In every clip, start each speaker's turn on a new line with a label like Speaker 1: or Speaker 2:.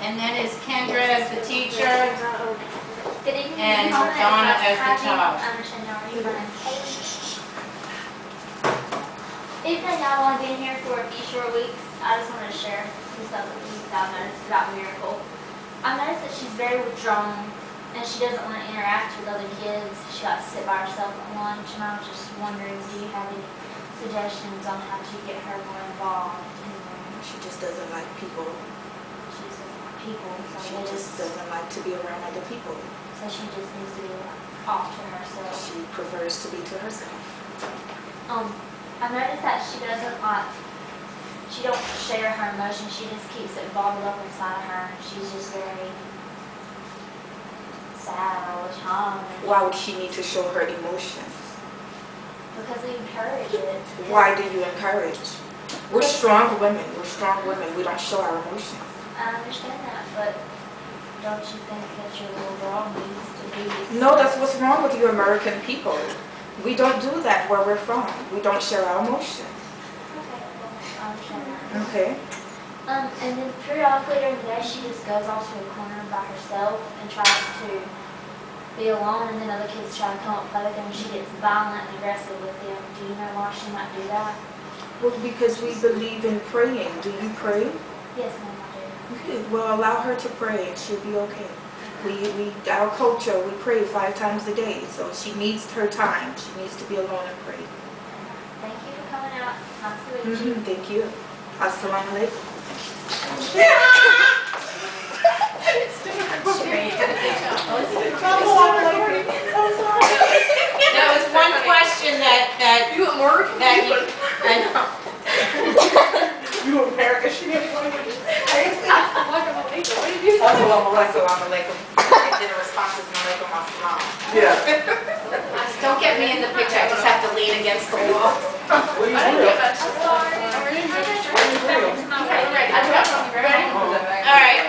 Speaker 1: And then is Kendra as the teacher
Speaker 2: Good evening,
Speaker 1: and Donna as the child.
Speaker 2: Even though y'all only been here for a few short weeks, I just wanted to share some stuff with you that I've noticed about Miracle. I've noticed that she's very withdrawn and she doesn't want to interact with other kids. She likes to sit by herself at lunch, and I was just wondering, do you have any suggestions on how to get her more involved in the room?
Speaker 3: She just doesn't like people.
Speaker 2: She just doesn't like people. So
Speaker 3: She just doesn't like to be around other people.
Speaker 2: So she just needs to be off to herself.
Speaker 3: She prefers to be to herself.
Speaker 2: I've noticed that she don't share her emotions. She just keeps it bottled up inside her. She's just very sad all the time.
Speaker 3: Why would she need to show her emotions?
Speaker 2: Because we encourage it.
Speaker 3: Why do you encourage? We're strong women. We're strong women. We don't show our emotions.
Speaker 2: I understand that, but don't you think that your little girl needs to be...
Speaker 3: No, that's what's wrong with you American people. We don't do that where we're from. We don't share our emotions.
Speaker 2: Okay, well, I understand that.
Speaker 3: Okay.
Speaker 2: And then periodically during the day, she just goes off to a corner by herself and tries to be alone, and then other kids try to come up and play with her, and she gets violent and aggressive with them. Do you know why she might do that?
Speaker 3: Well, because we believe in praying. Do you pray?
Speaker 2: Yes, ma'am, I do.
Speaker 3: Okay. Well, allow her to pray and she'll be okay. Our culture, we pray 5 times a day, so she needs her time. She needs to be alone and pray.
Speaker 2: Thank you for coming out. Nice to meet you.
Speaker 3: Thank you. Assalamu alaikum.
Speaker 1: There was one question that you American. I know.
Speaker 3: You American? She didn't want to.
Speaker 1: Assalamu alaikum. And then the response is alaikum assalam.
Speaker 3: Yeah.
Speaker 1: Don't get me in the picture. I just have to lean against the wall. All right.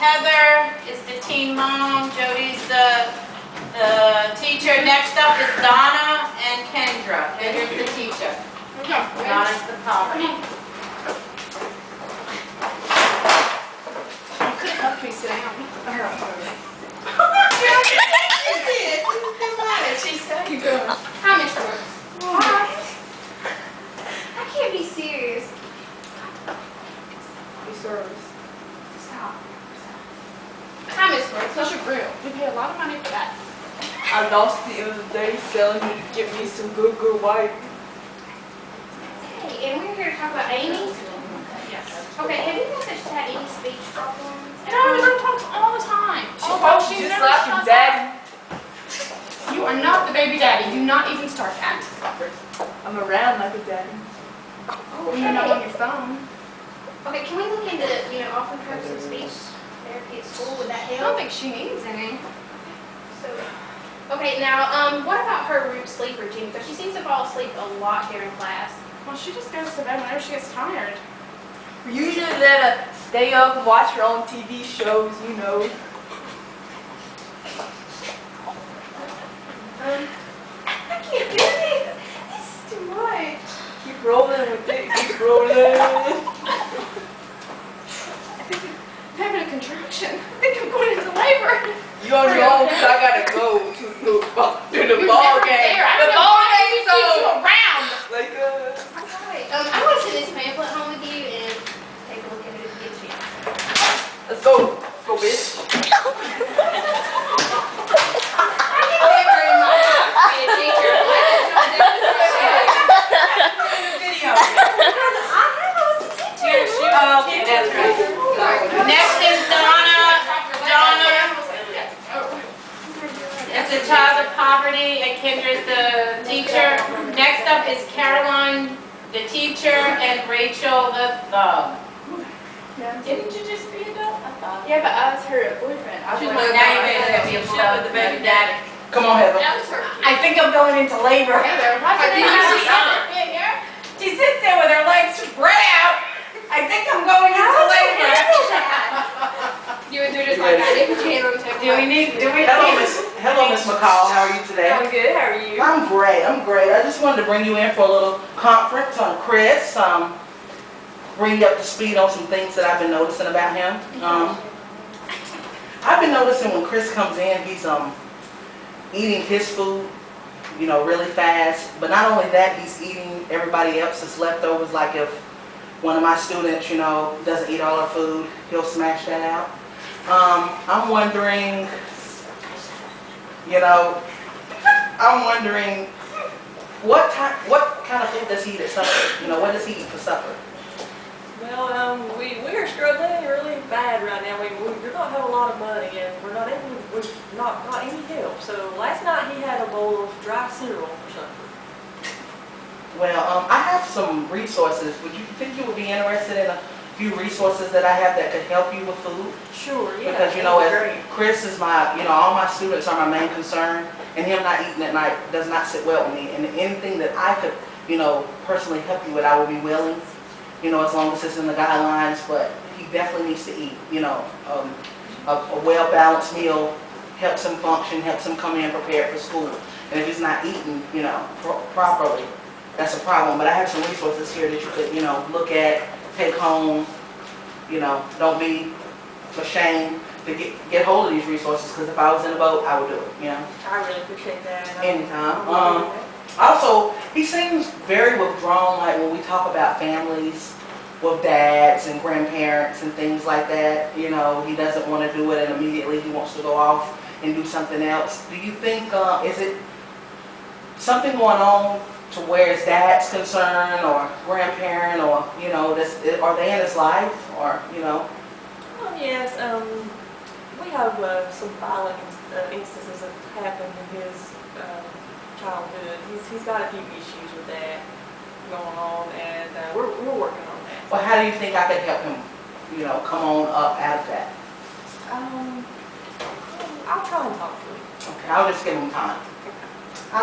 Speaker 1: Heather is the teen mom. Jody's the teacher. Next up is Donna and Kendra. Kendra's the teacher. Donna's the poverty.
Speaker 4: Help me sit down.
Speaker 1: She said.
Speaker 4: Keep going. Hi, Mr. Brooks. Hi. I can't be serious. Be serious. Stop. Hi, Miss Brooks. What's your grill? We pay a lot of money for that.
Speaker 5: I lost the other day selling you to give me some good white.
Speaker 4: Hey, and we're here to talk about Amy. Yes. Okay, have you noticed that she's had any speech problems? No, the girl talks all the time.
Speaker 5: She just like your daddy.
Speaker 4: You are not the baby daddy. Do not even start that.
Speaker 5: I'm around like a daddy.
Speaker 4: Oh, you're not on your phone. Okay, can we look into, offering her some speech therapy at school? Would that help? I don't think she needs any. So, okay, now, what about her sleep routine? Because she seems to fall asleep a lot during class. Well, she just goes to bed whenever she gets tired.
Speaker 5: We usually let her stay up and watch her own TV shows,
Speaker 4: I can't do this. This is too much.
Speaker 5: Keep rolling with it, keep rolling.
Speaker 4: I'm having a contraction. I think I'm going into labor.
Speaker 5: You on your own, because I gotta go to the ball game.
Speaker 4: The ball game's
Speaker 5: so
Speaker 4: around.
Speaker 5: like
Speaker 4: I want to send this pamphlet home with you and take a look at it if you get a chance.
Speaker 5: let's go. Let's go, bitch.
Speaker 4: I can never in my life be a teacher.
Speaker 1: Okay, that's right. Next is Donna. Donna is the child of poverty, and Kendra's the teacher. Next up is Caroline, the teacher, and Rachel, the thug. Didn't you just be a thug? I thought.
Speaker 5: Yeah, but I was her boyfriend. I was
Speaker 1: Now
Speaker 5: like,
Speaker 1: you're going to be a thug with the baby daddy.
Speaker 5: come on, Heather.
Speaker 4: That was her.
Speaker 1: I think I'm going into labor. She sits there with her legs spread out. I think I'm going into labor.
Speaker 4: You would do just like that. If you
Speaker 6: Hello, Miss McCall. How are you today?
Speaker 5: I'm good. How are you?
Speaker 6: I'm great. I just wanted to bring you in for a little conference on Chris. bring you up to speed on some things that I've been noticing about him. I've been noticing when Chris comes in, he's eating his food, you know, really fast. But not only that, he's eating everybody else's leftovers. Like if one of my students, you know, doesn't eat all her food, he'll smash that out. I'm wondering, you know, what kind of food does he eat at supper? You know, what does he eat for supper?
Speaker 5: Well, we are struggling really bad right now. We don't have a lot of money, and we're not got any help. So last night he had a bowl of dry cereal for supper.
Speaker 6: Well, I have some resources. Would you think you would be interested in a few resources that I have that could help you with food?
Speaker 5: Sure, yeah.
Speaker 6: Because, you know, as Chris is my, you know, all my students are my main concern, and him not eating at night does not sit well with me. And anything that I could, you know, personally help you with, I would be willing, you know, as long as it's in the guidelines. But he definitely needs to eat, you know, a well-balanced meal helps him function, helps him come in prepared for school. And if he's not eating, you know, properly, that's a problem. But I have some resources here that you could, you know, look at, take home. You know, don't be ashamed to get hold of these resources, because if I was in a boat, I would do it, you know.
Speaker 5: I really appreciate that.
Speaker 6: Anytime. Also, he seems very withdrawn, like when we talk about families with dads and grandparents and things like that. You know, he doesn't want to do it, and immediately he wants to go off and do something else. Do you think, is it something going on to where his dad's concerned or grandparent, or, you know, are they in his life, or, you know?
Speaker 5: Yes, we have some violent instances that happened in his childhood. He's got a few issues with that going on, and we're working on that.
Speaker 6: Well, how do you think I could help him, you know, come on up out of that?
Speaker 5: I'll try and talk to him.
Speaker 6: Okay, I'll just give him time.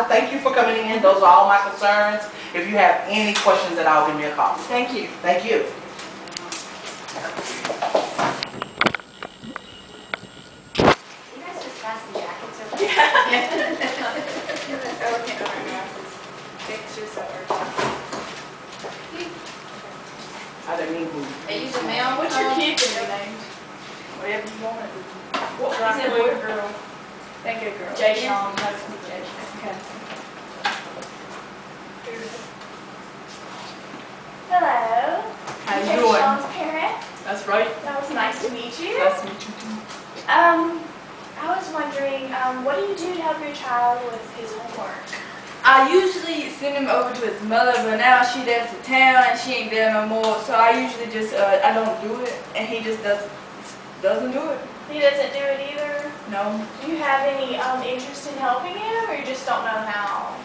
Speaker 6: Thank you for coming in. Those are all my concerns. If you have any questions, then I'll give me a call.
Speaker 5: Thank you.
Speaker 6: Thank you.
Speaker 2: You guys just fasten jackets over there?
Speaker 6: I didn't mean to.
Speaker 1: They use a mail.
Speaker 5: What's your kid gonna be named? Whatever you want it. What is it, boy or girl? Thank you, girl.
Speaker 2: Jay Sean, that's me, Jay Sean.
Speaker 5: Okay.
Speaker 2: Hello.
Speaker 5: How you
Speaker 2: Jay
Speaker 5: doing?
Speaker 2: Sean's parent.
Speaker 5: That's right.
Speaker 2: That was nice to meet you.
Speaker 5: Nice to meet you too.
Speaker 2: I was wondering, what do you do to help your child with his homework?
Speaker 7: I usually send him over to his mother, but now she left to town and she ain't there no more. So I usually just, I don't do it, and he just doesn't do it.
Speaker 2: He doesn't do it either?
Speaker 7: No.
Speaker 2: Do you have any interest in helping him, or you just don't know how?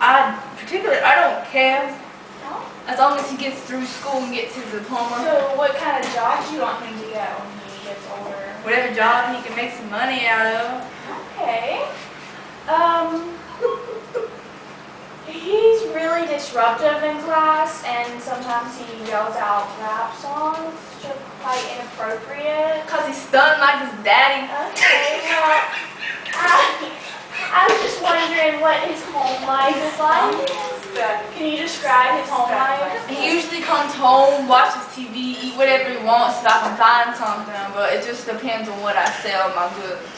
Speaker 7: I don't care,
Speaker 2: No?
Speaker 7: as long as he gets through school and gets his diploma.
Speaker 2: So what kind of jobs do you want him to get when he gets older?
Speaker 7: Whatever job he can make some money out of.
Speaker 2: Okay. He's really disruptive in class, and sometimes he yells out rap songs, which are quite inappropriate.
Speaker 7: Cause he's stunned like his daddy.
Speaker 2: Okay, well, I was just wondering what his home life is like. Can you describe his home life?
Speaker 7: He usually comes home, watches TV, eat whatever he wants so I can find something, but it just depends on what I sell my goods.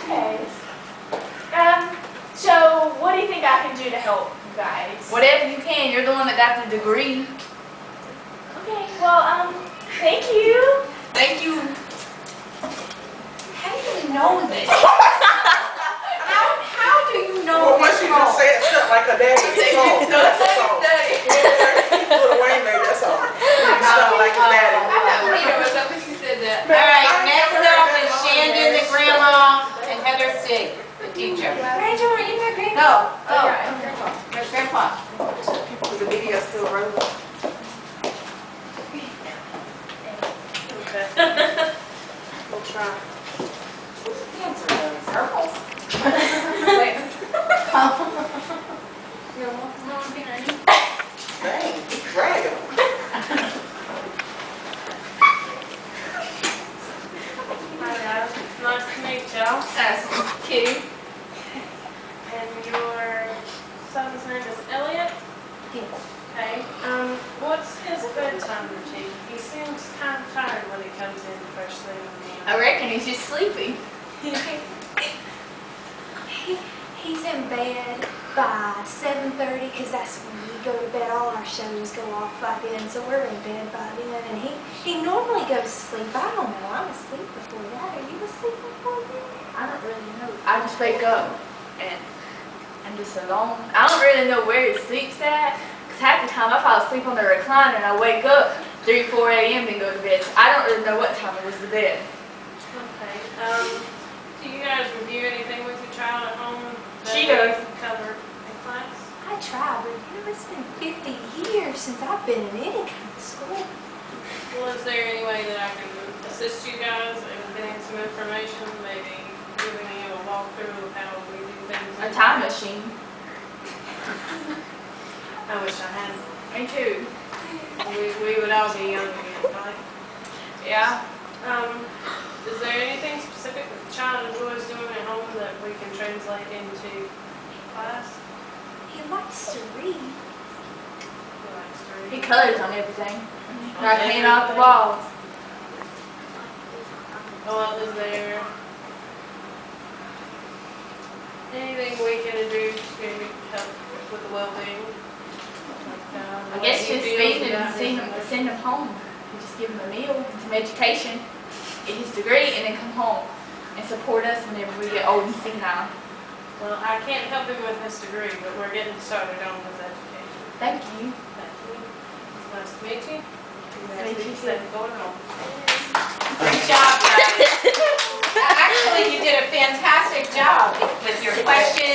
Speaker 2: Okay. So what do you think I can do to help you guys?
Speaker 7: Whatever you can, you're the one that got the degree.
Speaker 2: Okay, well, thank you.
Speaker 7: Thank you.
Speaker 1: How do you know this? How do you know
Speaker 6: Well, once
Speaker 1: this
Speaker 6: she just said stuff like her daddy, it's all. That's all. Little Wayne made that's all. Stuff like his daddy.
Speaker 1: All right, next up is Shandon, the grandma, and Heather Sig, the teacher. No, where's Grandpa?
Speaker 5: The video still rolling. We'll try.
Speaker 1: Circles.
Speaker 6: Dang, he's dragging him.
Speaker 8: Hi guys, nice to meet y'all.
Speaker 1: That's Kitty.
Speaker 8: And your son's name is Elliot?
Speaker 1: Yes.
Speaker 8: Okay. What's his bedtime routine? He seems kind of tired when he comes in first thing in the morning.
Speaker 2: I reckon he's just sleepy.
Speaker 9: He's in bed by 7:30 because that's when we go to bed. All our shows go off by then, so we're in bed by then. And he normally goes to sleep. I don't know. I'm asleep before that. Are you asleep before that?
Speaker 2: I don't really know. I just wake up and I'm just alone. I don't really know where he sleeps at. Because half the time I fall asleep on the recliner and I wake up 3, 4 a.m. and go to bed. So I don't really know what time it was to bed.
Speaker 8: Okay. Do you guys review anything with your child at home?
Speaker 2: She does.
Speaker 8: Cover in class?
Speaker 9: I try, but it's been 50 years since I've been in any kind of school.
Speaker 8: Well, is there any way that I can assist you guys in getting some information, maybe giving you a walkthrough of how we do things?
Speaker 2: A time machine.
Speaker 8: I wish I had.
Speaker 2: Me too.
Speaker 8: We would all be young again, right?
Speaker 2: Yeah.
Speaker 8: Is there anything specific that the child enjoys doing at home that we can translate into class?
Speaker 9: He likes to read.
Speaker 8: He likes to read.
Speaker 2: He colors on everything. I paint off the walls.
Speaker 8: Well, is there anything we can do to help with the well-being?
Speaker 2: I guess just feed him and send him home. You just give him a meal, some education, get his degree, and then come home and support us whenever we get old and senile.
Speaker 8: Well, I can't help him with his degree, but we're getting started on his education.
Speaker 2: Thank you.
Speaker 8: Thank you. It's nice to meet you.
Speaker 2: Nice to meet you.
Speaker 8: Going home.
Speaker 1: Great job, guys. Actually, you did a fantastic job with your questions.